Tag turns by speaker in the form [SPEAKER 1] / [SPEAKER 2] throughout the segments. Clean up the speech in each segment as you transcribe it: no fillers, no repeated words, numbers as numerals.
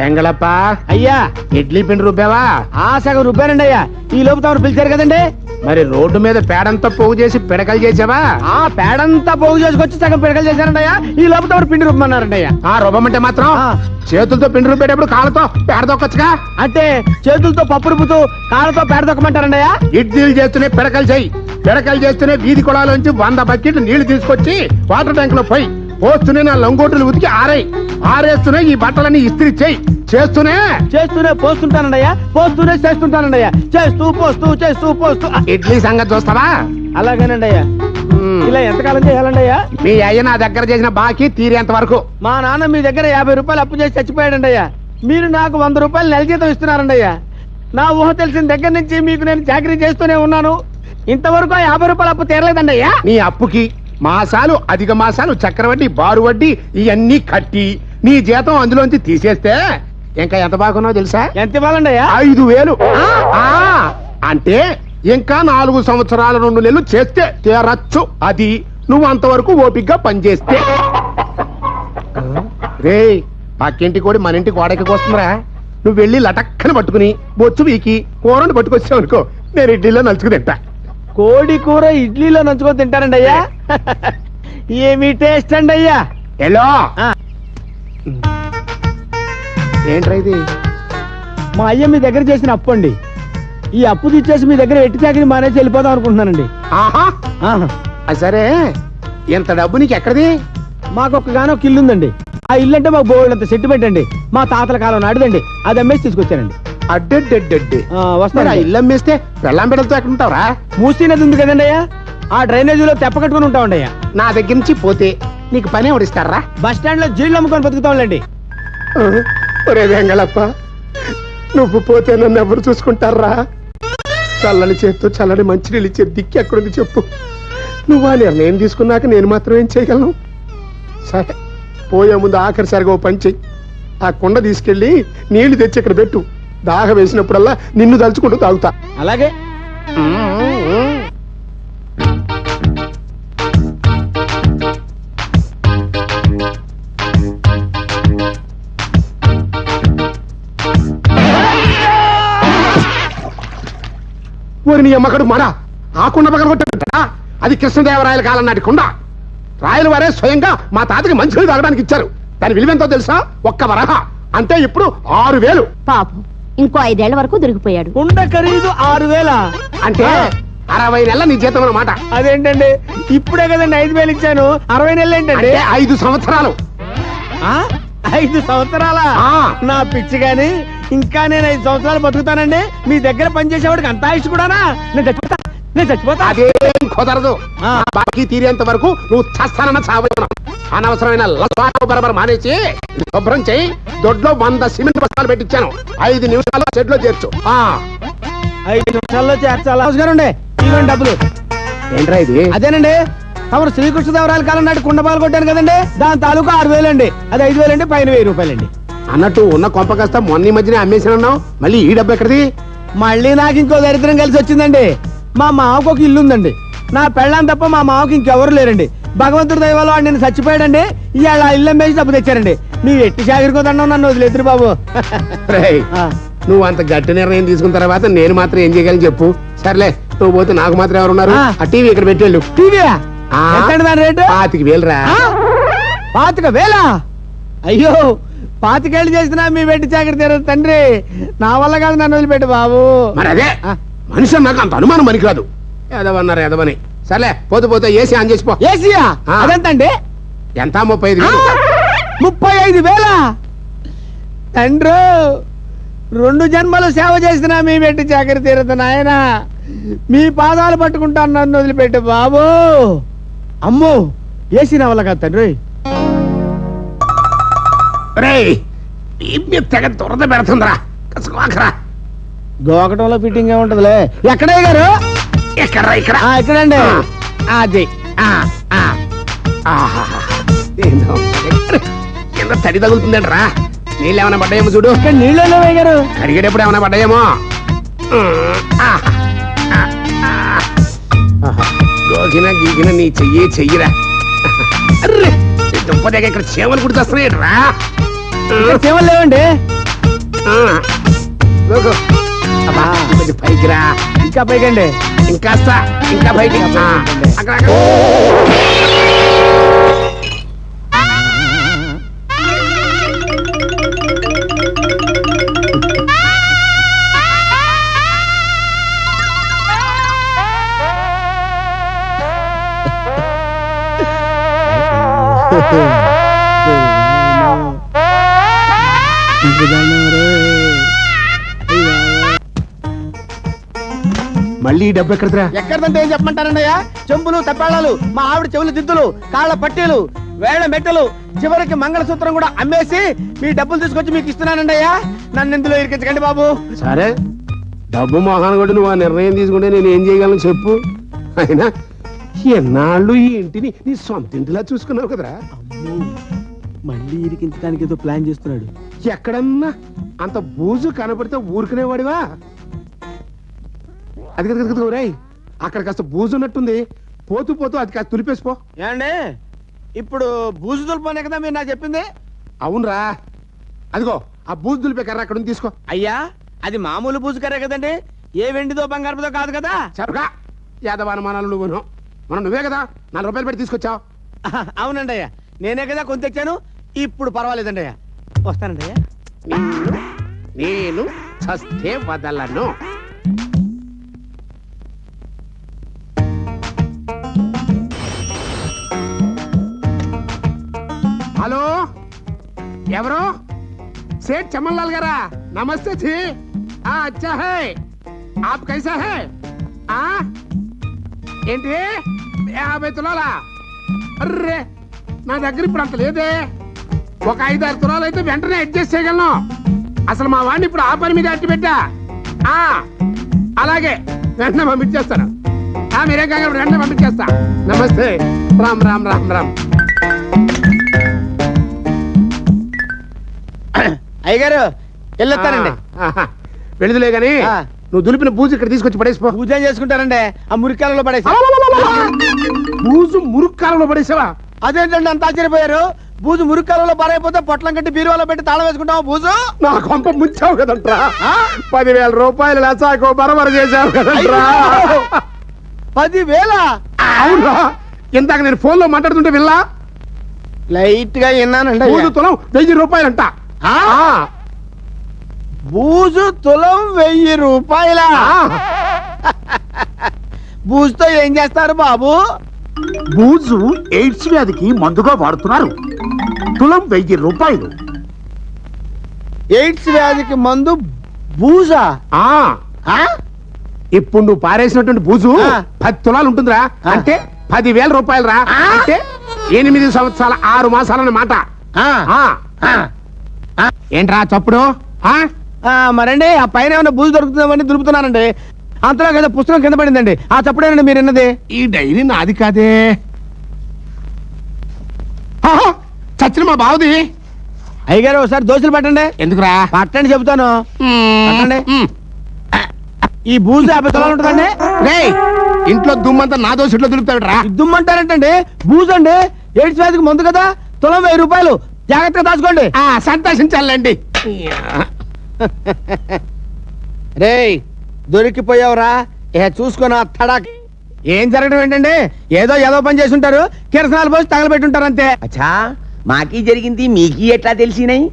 [SPEAKER 1] ఎంగళప్ప
[SPEAKER 2] అయ్యా
[SPEAKER 1] ఇడ్లీ పిండి రుబ్బావా?
[SPEAKER 2] సగం రూపాయలండి అయ్యా. ఈ లోపు తమరు పిలిచారు కదండి.
[SPEAKER 1] మరి రోడ్డు మీద పేడంతా పోగు చేసి పిడకలు చేసావా?
[SPEAKER 2] పేడంతా పోగు చేసుకొచ్చి సగం పిడకలు చేశారండి అయ్యా. ఈ లోపు తమరు పిండి రుబ్బమన్నారండి అయ్యా.
[SPEAKER 1] రుబ్బమంటే మాత్రం చేతులతో పిండి రుబ్బేటప్పుడు కాళ్ళతో పేడ దొక్కొచ్చుగా.
[SPEAKER 2] అంటే చేతులతో పప్పు రుబ్బుతూ కాళ్ళతో పేడ దొక్కమంటారండి అయ్యా.
[SPEAKER 1] ఇడ్లీలు చేస్తూనే పిడకలు చెయ్యి. పిడకలు చేస్తూనే వీధి కుళాలోంచి 100 బకెట్లు నీళ్లు తీసుకొచ్చి వాటర్ ట్యాంక్ లో పోయి పోస్తూనే నా లంగోటులు ఉతికి ఆరేస్తూనే ఈ బట్టలన్నీ ఇస్త్రీ చెయ్యి. చేస్తూనే
[SPEAKER 2] పోస్తుంటానండి అయ్యా. పోస్తూనే చేస్తుంటానండి అయ్యా. చేస్తూ పోస్తూ
[SPEAKER 1] ఇడ్లీ సంగతి చూస్తావా?
[SPEAKER 2] అలాగేనండి అయ్యా. ఇలా ఎంతకాలం చేయాలండి అయ్యా?
[SPEAKER 1] మీ అయ్య నా దగ్గర చేసిన బాకీ తీరేంత వరకు.
[SPEAKER 2] మా నాన్న మీ దగ్గర 50 రూపాయలు అప్పు చేసి చచ్చిపోయాడండి అయ్యా. మీరు నాకు 100 రూపాయలు నెల జీతం ఇస్తున్నారండి అయ్యా. నా ఊహ తెలిసిన దగ్గర నుంచి మీకు నేను చాకరీ చేస్తూనే ఉన్నాను. ఇంతవరకు 50 రూపాయలు అప్పు తీరలేదండి అయ్యా.
[SPEAKER 1] నీ అప్పుకి మాసాలు, అధిక మాసాలు, చక్రవడ్డీ, బారు వడ్డీ ఇవన్నీ కట్టి నీ జీతం అందులోంచి తీసేస్తే ఇంకా ఎంత బాగున్నావు తెలుసా?
[SPEAKER 2] ఎంత ఇవ్వాలండి అయ్యా?
[SPEAKER 1] 5,000. అంటే ఇంకా 4 సంవత్సరాల 2 నెలలు చేస్తే తీరచ్చు. అది నువ్వు అంతవరకు ఓపిగ్గా పనిచేస్తే. రే, పక్కింటి కోడి మన ఇంటి గోడకి వస్తుందిరా. నువ్వు వెళ్ళి లటక్కని పట్టుకుని బొచ్చు వీకి కూరని పట్టుకొచ్చావు అనుకో, నేను ఇడ్లీలో నలుచుకు తింటా.
[SPEAKER 2] కోడి కూర ఇడ్లీలో నంచుకొని తింటారండి అయ్యా. ఏమి టేస్ట్ అండి అయ్యా.
[SPEAKER 1] హలో, ఏంట్రా ఇది?
[SPEAKER 2] మా అయ్య మీ దగ్గర చేసిన అప్పు అండి. ఈ అప్పు తీసేసి మీ దగ్గర ఎట్టి చాకరీ మానేసి వెళ్ళిపోదాం అనుకుంటున్నానండి.
[SPEAKER 1] సరే, ఎంత డబ్బు నీకు ఎక్కడిది?
[SPEAKER 2] మాకు ఒక్కగానొక ఇల్లు ఉందండి. ఆ ఇల్లు అంటే మాకు బోల్డ్ అంత సెంటిమెంట్ అండి. మా తాతల కాలం నాటిదండి. అది అమ్మేసి తీసుకొచ్చానండి.
[SPEAKER 1] అడ్డెడ్డెడ్డెడ్డి
[SPEAKER 2] వస్తాను.
[SPEAKER 1] ఇల్లు అమ్మేస్తే పెళ్ళాం బిడ్డలతో ఎక్కడ ఉంటావురా?
[SPEAKER 2] మూసీ నది ఉంది కదండి అయ్యా. ఆ డ్రైనేజీలో తెప్ప కట్టుకుని ఉంటామండి అయ్యా.
[SPEAKER 1] నా దగ్గర నుంచి పోతే నీకు పని ఎవడిస్తారా?
[SPEAKER 2] బస్ స్టాండ్ లో జీళ్ళు అమ్ముకొని బతుకుతాంలేండి.
[SPEAKER 1] ఒరే వెంగళప్ప, నువ్వు పోతే నన్ను ఎవరు చూసుకుంటారా? చల్లని చేత్తో చల్లని మంచినీళ్ళు ఇచ్చే దిక్కు ఎక్కడుంది చెప్పు. నువ్వు ఆ నిర్ణయం తీసుకున్నాక నేను మాత్రం ఏం చేయగలను? సరే, పోయే ముందు ఆఖరిసారిగా ఓ పని చెయ్యి. ఆ కుండ తీసుకెళ్లి నీళ్లు తెచ్చి ఇక్కడ పెట్టు. దాహం వేసినప్పుడల్లా నిన్ను దలుచుకుంటూ తాగుతా.
[SPEAKER 2] అలాగే.
[SPEAKER 1] ఓరి నీ అమ్మకడు మారా, ఆ కుండ పక్కన కొట్టా. అది కృష్ణదేవరాయల కాలం నాటి కుండ. రాయల వారే స్వయంగా మా తాతకి మంచినీళ్ళు తాగడానికి ఇచ్చారు. దాని విలువెంతో తెలుసా? 1 వరహ అంటే ఇప్పుడు 6,000.
[SPEAKER 3] పాపం, ఇంకో 5 ఏళ్ల వరకు దొరికిపోయాడు.
[SPEAKER 2] కుండ ఖరీదు 6,000
[SPEAKER 1] అంటే 60 నెలల నీ జీతం అన్నమాట.
[SPEAKER 2] అదేంటండి, ఇప్పుడే కదండి 5,000 ఇచ్చాను. 60 నెలలు ఏంటండి?
[SPEAKER 1] 5 సంవత్సరాలు.
[SPEAKER 2] 5 సంవత్సరాలా? నా పిచ్చి గాని, ఇంకా నేను 5 సంవత్సరాలు బతుకుతానండి. మీ దగ్గర పనిచేసేవాడికి అంత ఆయుష్ కూడానా? నేను చచ్చిపోతా.
[SPEAKER 1] అదేం కుదరదు. బాకీ తీరేంత వరకు నువ్వు చస్తానన్న చావను. అనవసరమైన బరబర మానేసి శుభ్రం చేయి. దొడ్లో 100 సిమెంట్ బస్తాలు పెట్టించాను. 5 నిమిషాల్లో షెడ్ లో చేర్చు.
[SPEAKER 2] 5 నిమిషాల్లో చేర్చాలి. అవసరం ఇవ్వండి డబ్బులు.
[SPEAKER 1] ఏంట్రా ఇది?
[SPEAKER 2] అదేనండి, తమరు శ్రీకృష్ణదేవరాయల కాలం నాటి కుండ పాలు కొట్టాను కదండి, దాని తాలూకా 6,000 అండి. అది 5,000 అండి, పైన 1,000 రూపాయలండి.
[SPEAKER 1] అన్నట్టు ఉన్న కొంప కాస్త మొన్న మధ్యనే అమ్మేసానన్నావు. మళ్ళీ ఈ డబ్బు ఎక్కడిది?
[SPEAKER 2] మళ్ళీ నాకు ఇంకో దరిద్రం కలిసి వచ్చిందండి. మా మామకు ఒక ఇల్లు ఉందండి. నా పెళ్ళాం తప్ప మా మామకు ఇంకెవరు లేరండి. భగవంతుడి దయ వల్ల నేను చచ్చిపోయాడండి. ఇవాళ ఇల్లు అమ్మేసి డబ్బు తెచ్చారండి. మీరు ఎట్టి చాకరికోదన్నావు, నన్ను వదిలేదురు బాబు.
[SPEAKER 1] నువ్వు అంత గట్టి నిర్ణయం తీసుకున్న తర్వాత నేను మాత్రం ఏం చేయగలను చెప్పు. సర్లే, నువ్వు పోతే నాకు మాత్రం ఎవరున్నారు? ఆ టీవీ ఇక్కడ పెట్టేళ్ళు.
[SPEAKER 2] టీవీయా? దాని రేటు
[SPEAKER 1] 25,000 రా.
[SPEAKER 2] 25,000? అయ్యో, 25 చేసినా మీ వెట్టి చాకరి తీరదు తండ్రి. నా వల్ల కాదు, నన్ను వదిలిపెట్టు బాబు.
[SPEAKER 1] మరి అదే మనిషి నాకు అంత అనుమానం పనికిరాదు. ఎదవన్నారు ఎదవని. సర్లే, పోతే పోతే ఏసీ ఆన్ చేసిపో.
[SPEAKER 2] ఏసీయా? అదెంతండి?
[SPEAKER 1] ఎంత? 35,000.
[SPEAKER 2] 35,000 తండ్రి. 2 జన్మలు సేవ చేసినా మీ వెట్టి చాకరి తీరదు నాయన. మీ పాదాలు పట్టుకుంటాను, నన్ను వదిలిపెట్టు బాబు. అమ్మో, ఏసీ నా వల్ల కాదు తండ్రి.
[SPEAKER 1] తెగ దురద పెడుతుందిరా.
[SPEAKER 2] గోకటంలో ఫిట్టింగ్ ఏముంటదిలే. ఎక్కడయ్య గారు? ఇక్కడండి. అది
[SPEAKER 1] కింద తడి తగులుతుందంటరా. నీళ్ళు ఏమైనా పడ్డాయేమో చూడు.
[SPEAKER 2] ఇక్కడ నీళ్ళు లేవయ్య గారు.
[SPEAKER 1] కడిగేటప్పుడు ఏమైనా పడ్డాయేమో. గోకిన గీకిన నీ చెయ్యిరా. దుంపదేగా ఇక్కడ చేమలు గుర్తొస్తున్నాయి రా.
[SPEAKER 2] చేమలు లేవండి.
[SPEAKER 1] గో. అబ్బా, కొంచెం పైకి రా.
[SPEAKER 2] ఇంకా పైకండి.
[SPEAKER 1] ఇంకాస్త ఇంకా బయటికి అక్కడ అక్కడ. మళ్ళీ ఈ డబ్బు ఎక్కడరా?
[SPEAKER 2] ఎక్కడంటే ఏం చెప్పమంటారండయ్యా? చెంబులు తప్పాళాలు, మా ఆవిడ చెవులు దిద్దులు, కాళ్ళ పట్టీలు, వేళ్ల మెట్టలు, చివరికి మంగళసూత్రం కూడా అమ్మేసి మీ డబ్బులు తీసుకొచ్చి మీకు ఇస్తున్నానండి అయ్యా. నన్ను ఇందులో ఇరికించకండి బాబు.
[SPEAKER 1] సరే, డబ్బు మొహాన కొట్టి నువ్వు ఆ నిర్ణయం తీసుకుంటే నేను ఏం చేయగలను చెప్పు. అయినా ఎన్నాళ్ళు ఈ ఇంటిని నీ సొంత ఇంటిలా చూసుకున్నావు కదరా.
[SPEAKER 2] మళ్ళీ ఇరికించడానికి ఏదో ప్లాన్ చేస్తున్నాడు.
[SPEAKER 1] ఎక్కడన్నా అంత బూజు కనపడితే ఊరుకునేవాడివా? అది కదా రేయ్, అక్కడ కాస్త బూజు ఉన్నట్టుంది, పోతూ పోతూ అది కాస్త తులిపేసిపో.
[SPEAKER 2] ఏమండి, ఇప్పుడు బూజు దులిపోనే కదా మీరు నాకు చెప్పింది?
[SPEAKER 1] అవునరా, అదిగో ఆ బూజు దులిపే కర్ర అక్కడ ఉంది, తీసుకో.
[SPEAKER 2] అయ్యా, అది మామూలు బూజు కర్రే కదండి, ఏ వెండిదో బంగారపుదో కాదు కదా.
[SPEAKER 1] చెప్పగా యాదవానమానాలు నువ్వును, మనం నువ్వే కదా 4 రూపాయలు పెట్టి తీసుకొచ్చావు.
[SPEAKER 2] అవునండి అయ్యా, నేనే కదా కొంత తెచ్చాను. ఇప్పుడు పర్వాలేదండి అయ్యా, వస్తానండి అయ్యా.
[SPEAKER 1] నేను చస్తే వదలను. హలో, ఎవరు? సేठ చమన్లాల్ గారా? నమస్తే జీ. అచ్చా హై, ఆప్ కైసా హై? ఏంటి 50 తులాలా? అర్రే, నా దగ్గర ఇప్పుడు అంత లేదే. ఒక 5-6 తులాలు అయితే వెంటనే అడ్జస్ట్ చేయగలను. అసలు మా వాడిని ఇప్పుడు ఆ పని మీద అట్టి పెట్టా. అలాగే వెంటనే పంపించేస్తాను. మీరేం కాదు, వెంటనే పంపించేస్తా. నమస్తే. రామ్ రామ్ రామ్ రామ్.
[SPEAKER 2] అయ్యగారు వెళ్ళొస్తానండి.
[SPEAKER 1] వెళుదులే గాని నువ్వు దులిపిన బూజు ఇక్కడ తీసుకొచ్చి పడేసిపో.
[SPEAKER 2] పూజ చేసుకుంటారండి, ఆ మురికాలలో పడేసి.
[SPEAKER 1] బూజు మురుక్కాలలో పడేసావా?
[SPEAKER 2] అదేంటండి అంత ఆశ్చర్యపోయారు? బూజు మురికాలలో పారైపోతే పొట్లం కట్టి బీరువాలో పెట్టి తాళం వేసుకుంటావు. బూజు
[SPEAKER 1] నా కొంప ముంచావు కదంట్రా. 10,000 రూపాయలు లసాకో బరబర చేశావు కదంట్రా.
[SPEAKER 2] 10,000?
[SPEAKER 1] అవునా? ఇందాక నేను ఫోన్ లో మాట్లాడుతుంటే విల్లా?
[SPEAKER 2] లైట్ గా విన్నానండి.
[SPEAKER 1] బూజు తులం 1000 రూపాయలంట.
[SPEAKER 2] బూజు తులం 1000 రూపాయల? బూజుతో ఏం చేస్తారు బాబు?
[SPEAKER 4] బూజు ఎయిడ్స్ వ్యాధికి మందుగా వాడుతున్నారు. తులం 1000 రూపాయలు.
[SPEAKER 2] ఎయిడ్స్ వ్యాధికి మందు బూజా?
[SPEAKER 1] ఇప్పుడు నువ్వు పారేసినటువంటి బూజు 10 తులాలు ఉంటుందిరా. అంటే 10,000 రూపాయలు రా. అంటే 8 సంవత్సరాల 6 మాసాలన్నమాట. ఏంట్రా చప్పుడు?
[SPEAKER 2] మరండి ఆ పైన ఏమైనా బూజు దొరుకుతుందని దులుపుతున్నానండి. అంతలో కదా పుస్తకం కింద పడిందండి. ఆ చప్పుడేనండి మీరు విన్నది.
[SPEAKER 1] ఈ డైరీ నాది కాదే. చచ్చిన మా బావుది.
[SPEAKER 2] అయ్యగారు ఒకసారి దోశలు పట్టండి.
[SPEAKER 1] ఎందుకురా?
[SPEAKER 2] పట్టండి చెబుతాను. పట్టండి. ఈ బూజు 50 తులాలు ఉంటుందండి.
[SPEAKER 1] రేయ్, ఇంట్లో దుమ్మంతా నా దోశ ఇట్లో దులుపుతాడు రా.
[SPEAKER 2] దుమ్మంటారంటండి, బూజు అండి. ఎయిడ్స్ వ్యాధికి మందు కదా, తులం 1000 రూపాయలు. జాగ్రత్తగా దాచుకోండి.
[SPEAKER 1] సంతోషించాలండి.
[SPEAKER 2] రేయ్, దొరికిపోయావురా. చూసుకున్నా తడాకి. ఏం జరగడం ఏంటండి? ఏదో పని చేసి ఉంటారు, కిరసనాలు పోసి తగలబెట్టుంటారు అంతే.
[SPEAKER 5] అచ్చా, మాకీ జరిగింది మీకీ ఎట్లా తెలిసినాయి?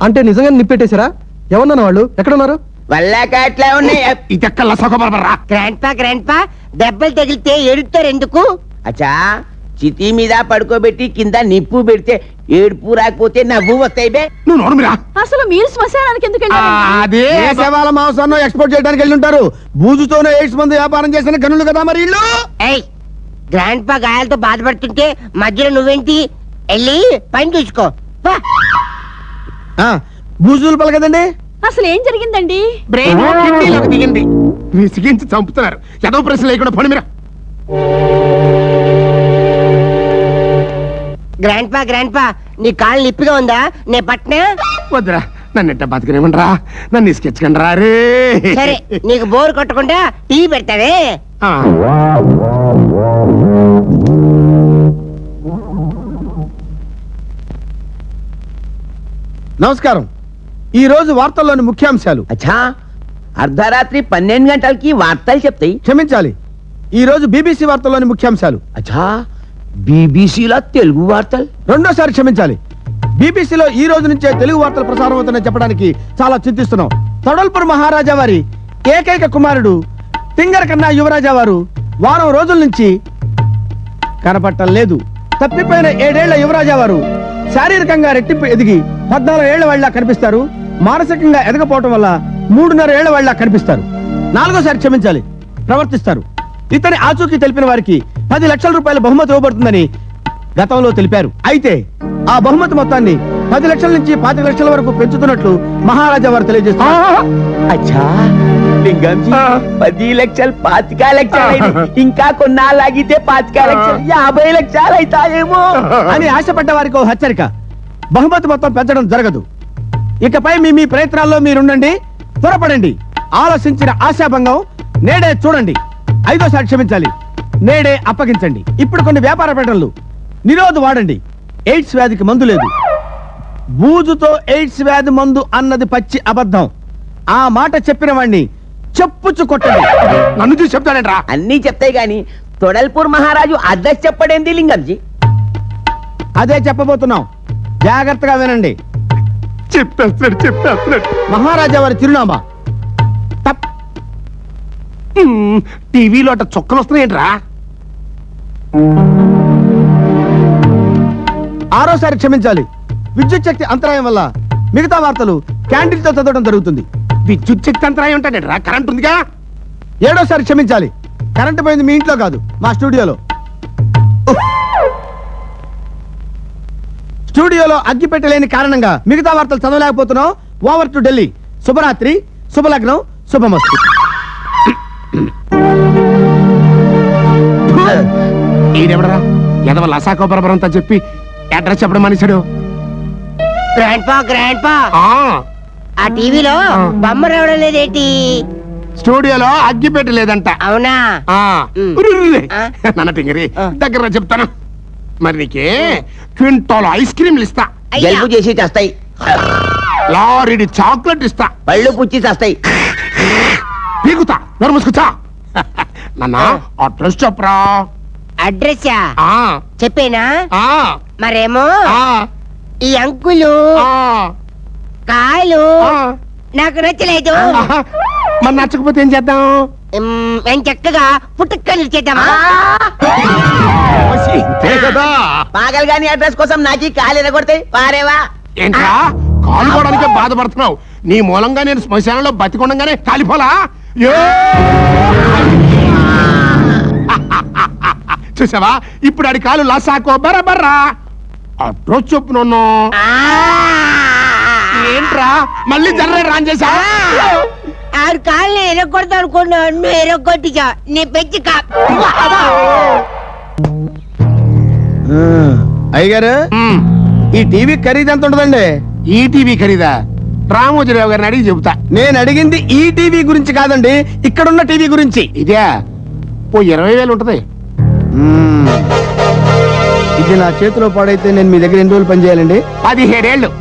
[SPEAKER 2] అంటే నిజంగా నిప్పెట్టేశారా? ఎవరన్నా వాళ్ళు ఎక్కడున్నారు?
[SPEAKER 5] వల్లాక అట్లా ఉన్నాయి.
[SPEAKER 1] ఇదెక్కల్లా సొగబరబరా.
[SPEAKER 5] గ్రాండ్ పా దెబ్బలు తగిలితే ఎడుతారు ఎందుకు? అచ్చా, చితి మీద పడుకోబెట్టి కింద నిప్పు పెడితే ఏడుపు రాకపోతే నవ్వు వస్తాయి బే.
[SPEAKER 1] నువ్వు నోరుమిరా.
[SPEAKER 3] అసలు మీరు శ్మశానానికి ఎందుకు వెళ్ళారు?
[SPEAKER 1] అదే
[SPEAKER 2] ఏ శవాల మాంసాన్ని ఎక్స్పోర్ట్ చేయడానికి వెళ్ళి ఉంటారు. బూజుతోనే ఎయిడ్స్ మందు వ్యాపారం చేసిన గనులు కదా మరి ఇల్లు.
[SPEAKER 5] గ్రాండ్ పా గాయాలతో బాధపడుతుంటే మధ్యలో నువ్వేంటి? వెళ్ళి పని చూసుకో.
[SPEAKER 2] బూజులు పల కదండి.
[SPEAKER 3] అసలు ఏం జరిగిందండి?
[SPEAKER 1] బ్రెయిన్ కిడ్నీలోకి దిగింది. విసిగించి చంపుతున్నారు. ఏదో ప్రశ్న లేకుండా పని మీరా.
[SPEAKER 5] గ్రాండ్ పా నీ కాళ్ళు నిప్పిగా ఉందా? నే పట్నా?
[SPEAKER 1] వద్దురా, నన్ను ఎట్ట బతికినేమంటారా? నన్ను ఇసుకెచ్చకండి రా రే.
[SPEAKER 5] సరే, నీకు బోర్ కొట్టకుండా టీ పెడతావే.
[SPEAKER 2] నమస్కారం. ఈ రోజు వార్తల్లోని ముఖ్యాంశాలు.
[SPEAKER 5] అచ్చా అర్ధరాత్రి 12 గంటలకి వార్తలు చెప్తాయి.
[SPEAKER 2] క్షమించాలి, ఈ రోజు బీబీసీ వార్తల్లోని ముఖ్యాంశాలు.
[SPEAKER 5] అచ్చా బీబీసీలో తెలుగు వార్తలు.
[SPEAKER 2] రెండోసారి క్షమించాలి, బీబీసీలో ఈ రోజు నుంచే తెలుగు వార్తలు ప్రసారం అవుతున్నాయని చెప్పడానికి చాలా చింతిస్తున్నాం. తొడల్పూర్ మహారాజా వారి ఏకైక కుమారుడు తింగర కన్నా యువరాజా వారు వారం రోజుల నుంచి కనపట్టం లేదు. తప్పిపోయిన 7 ఏళ్ల యువరాజా వారు శారీరకంగా రెట్టింపు ఎదిగి 14 ఏళ్ల వాళ్ళ కనిపిస్తారు. మానసికంగా ఎదగపోవటం వల్ల 3.5 ఏళ్ల వాళ్ళ కనిపిస్తారు. 4వసారి క్షమించాలి, ప్రవర్తిస్తారు. ఇతని ఆచూకీ తెలిపిన వారికి 10 లక్షల రూపాయల బహుమతి ఇవ్వబడుతుందని గతంలో తెలిపారు. అయితే ఆ బహుమతి మొత్తాన్ని 10 లక్షల నుంచి 25 లక్షల వరకు పెంచుతున్నట్లు మహారాజా వారు తెలియజేస్తారు.
[SPEAKER 5] అచ్చా లింగంజీ 10 లక్షలు 25 లక్షలు అయింది. ఇంకా కొన్నాళ్ళాగితే 25 లక్షలు 50 లక్షలు అవుతాయేమో
[SPEAKER 2] అని ఆశపడ్డ వారికి ఓ హెచ్చరిక, బహుమతి మొత్తం పెంచడం జరగదు. ఇకపై మీ ప్రయత్నాల్లో మీరుండండి, త్వరపడండి. ఆలోచించిన ఆశాభంగం నేడే చూడండి. 5వసారి క్షమించాలి, నేడే అప్పగించండి. ఇప్పుడు కొన్ని వ్యాపార ప్రకటనలు. నిరోధ వాడండి, ఎయిడ్స్ వ్యాధికి మందు లేదు. బూజుతో ఎయిడ్స్ వ్యాధి మందు అన్నది పచ్చి అబద్ధం. ఆ మాట చెప్పిన వాణ్ణి చెప్పుచ్చు కొట్టండి.
[SPEAKER 1] నన్ను చూసి చెప్తాడంట్రా.
[SPEAKER 5] అన్నీ చెప్తాయి గాని తొడల్పూర్ మహారాజు అడ్రస్ చెప్పడేంది లింగంజీ?
[SPEAKER 2] అదే చెప్పబోతున్నాం, జాగ్రత్తగా వినండి.
[SPEAKER 1] చెప్పేస్తున్నాడు.
[SPEAKER 2] మహారాజా వారి చిరునామా
[SPEAKER 1] టీవీలో అట్ట చుక్కలు వస్తున్నాయంట్రా.
[SPEAKER 2] 6వసారి క్షమించాలి, విద్యుత్ శక్తి అంతరాయం వల్ల మిగతా వార్తలు క్యాండిల్ తో చదవడం జరుగుతుంది.
[SPEAKER 1] విద్యుత్ శక్తి అంతరాయం ఉంటాడేట్రా, కరెంట్ ఉందిగా.
[SPEAKER 2] 7వసారి క్షమించాలి, కరెంటు పోయింది మీ ఇంట్లో కాదు, మా స్టూడియోలో. స్టూడియోలో అగ్గి పెట్టలేని కారణంగా మిగతా వార్తలు చదవలేకపోతున్నాం. Over to Delhi. శుభరాత్రి, శుభలగ్నం, శుభమస్తు.
[SPEAKER 1] ఈడెవడరా ఎదవ లసాకోపరపరంతా చెప్పి అడ్రస్ చెప్పడం మనిషాడు.
[SPEAKER 6] గ్రాండ్ పా ఆ టీవీలో బొమ్మ రావడం లేదేంటి?
[SPEAKER 1] స్టూడియోలో అగ్గి పెట్టలేదంట.
[SPEAKER 6] అవునా?
[SPEAKER 1] నన్న టింగరి దగ్గర చెప్తాను. మరి నీకే క్వింటాల్ ఐస్ క్రీమ్లు ఇస్తా,
[SPEAKER 6] అయ్యా.
[SPEAKER 5] జలుబు చేసి చేస్తాయి,
[SPEAKER 1] లారీడి చాక్లెట్ ఇస్తా,
[SPEAKER 5] పళ్ళు పుచ్చి చేస్తాయి.
[SPEAKER 1] పీకుతా, నోరు మూసుకుతా. నాన్న అడ్రస్ చెప్పరా.
[SPEAKER 6] అడ్రస్
[SPEAKER 1] ఆ,
[SPEAKER 6] చెప్పేనా?
[SPEAKER 1] ఆ,
[SPEAKER 6] మరేమో
[SPEAKER 1] ఆ,
[SPEAKER 6] ఈ అంకులు
[SPEAKER 1] ఆ,
[SPEAKER 6] కాయలు
[SPEAKER 1] ఆ.
[SPEAKER 6] నాకు నచ్చలేదు.
[SPEAKER 1] ఆహా. మరి నచ్చకపోతే ఏం చేద్దాం?
[SPEAKER 6] నేను చక్కగా పుట్టుకలు చేద్దామా?
[SPEAKER 1] ఇంతే కదా.
[SPEAKER 5] పాగల్ గాని అడ్రస్ కోసం నాకు కాలు ఎరగొడతాయి పారేవా.
[SPEAKER 1] ఏంట్రా కాలుకోవడానికే బాధపడుతున్నావు? నీ మూలంగా నేను శ్మశానంలో బతికొండగానే కాలిపోలా? ఏ! చూసావా, ఇప్పుడు ఆడి కాలు లాసాకో బరబర్రా. అడ్రస్ చెప్పు నన్ను. ఏంట్రా మళ్ళీ జర్ర రాన్ చేసా?
[SPEAKER 6] ఆడు కాళ్ళని ఎరగొడతా అనుకున్నా, నువ్వు ఎరగొట్టిచా. నీ పెంచి
[SPEAKER 2] అయ్యగారు, ఈ టీవీ ఖరీదు ఎంత ఉంటుందండి?
[SPEAKER 1] ఈ టీవీ ఖరీదా? రామోజీరావు గారిని అడిగి చెబుతా.
[SPEAKER 2] నేను అడిగింది ఈ టీవీ గురించి కాదండి, ఇక్కడున్న టీవీ గురించి.
[SPEAKER 1] ఇదే ఓ 20,000 ఉంటది.
[SPEAKER 2] ఇది నా చేతిలో పాడైతే నేను మీ దగ్గర ఎన్ని రోజులు పనిచేయాలండి?
[SPEAKER 1] 17 ఏళ్ళు.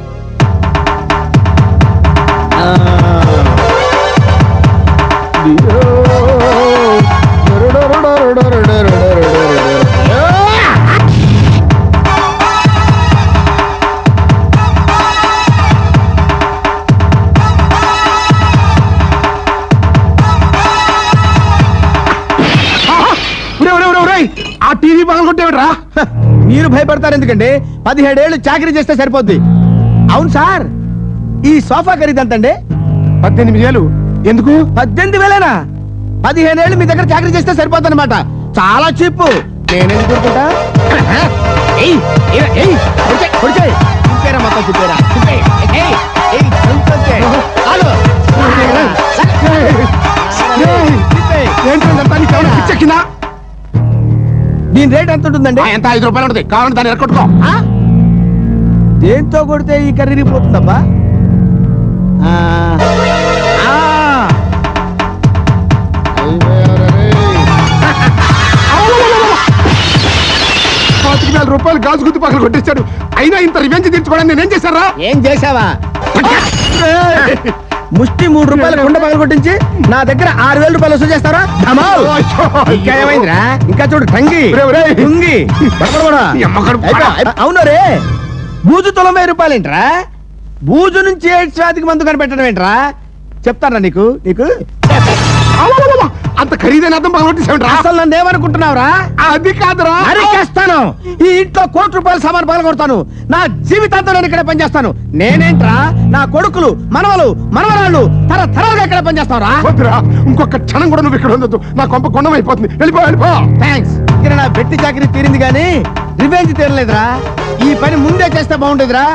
[SPEAKER 1] ఆ టీవీ పగలు కొట్టేవిడ్రా.
[SPEAKER 2] మీరు భయపడతారు ఎందుకండి? 17 ఏళ్ళు చాకరీ చేస్తే సరిపోద్ది. అవును సార్, ఈ సోఫా ఖరీదు ఎంతండి?
[SPEAKER 1] 18,000. ఎందుకు?
[SPEAKER 2] 18,000. 15 ఏళ్ళు మీ దగ్గర చాకరీ చేస్తే సరిపోద్ది అనమాట. చాలా చీప్. నేనేం కోరుకుంటా? మొత్తం చెప్పారా?
[SPEAKER 1] పిచ్చెక్కిందా?
[SPEAKER 2] దీని రేట్ ఎంత ఉంటుందండి?
[SPEAKER 1] ఎంత? 5 రూపాయలు ఉంటుంది. కావాలంటే దాన్ని ఎరకొట్టుకో.
[SPEAKER 2] దేంతో కొడితే ఈ కర్రీ పోతుందబ్బా?
[SPEAKER 1] రూపాయలు గాజు గుద్ది పక్కన కొట్టేశాడు. అయినా ఇంత రివెంజ్ తీర్చుకోవడానికి నేనేం చేశారా?
[SPEAKER 2] ఏం చేసావా? ముష్టి 3 రూపాయలు కుండ పగల కొట్టించి నా దగ్గర 6,000 రూపాయలు వసూలు చేస్తారా ధమాల్. ఇంకా ఏమైందిరా? ఇంకా చూడు టంగి టుంగి బడబడబడ. అవును రే, బూజు 90 రూపాయలు ఏంట్రా? బూజు నుంచి ఎయిడ్స్ వ్యాధికి మందు కనిపెట్టడం ఏంట్రా? చెప్తారా నీకు నీకు
[SPEAKER 1] అంత ఖరీదైన అర్థం పగలగొట్టేసాడు రా.
[SPEAKER 2] అసలు నన్ను ఏమనుకుంటున్నావురా?
[SPEAKER 1] అది కాదురా.
[SPEAKER 2] అరికేస్తాను. ఈ ఇంట్లో 1 కోటి రూపాయల సామాన్ పగలగొడతాను. నా జీవితాంతో నేను ఇక్కడ పనిచేస్తాను. నేనేంట్రా, నా కొడుకులు మనవలు మనవరాళ్ళు తరతరాలుగా ఇక్కడ పనిచేస్తావురా.
[SPEAKER 1] వద్దురా, ఇంకొక క్షణం కూడా నువ్వు ఇక్కడ ఉండొద్దు. నా కొంప కొండం అయిపోతుంది. వెళ్ళిపో.
[SPEAKER 2] థ్యాంక్స్. ఇక్కడ నా బెట్టి చాకరీ తీరింది కానీ రివెంజ్ తీరలేదురా. ఈ పని ముందే చేస్తే బాగుండేదిరా.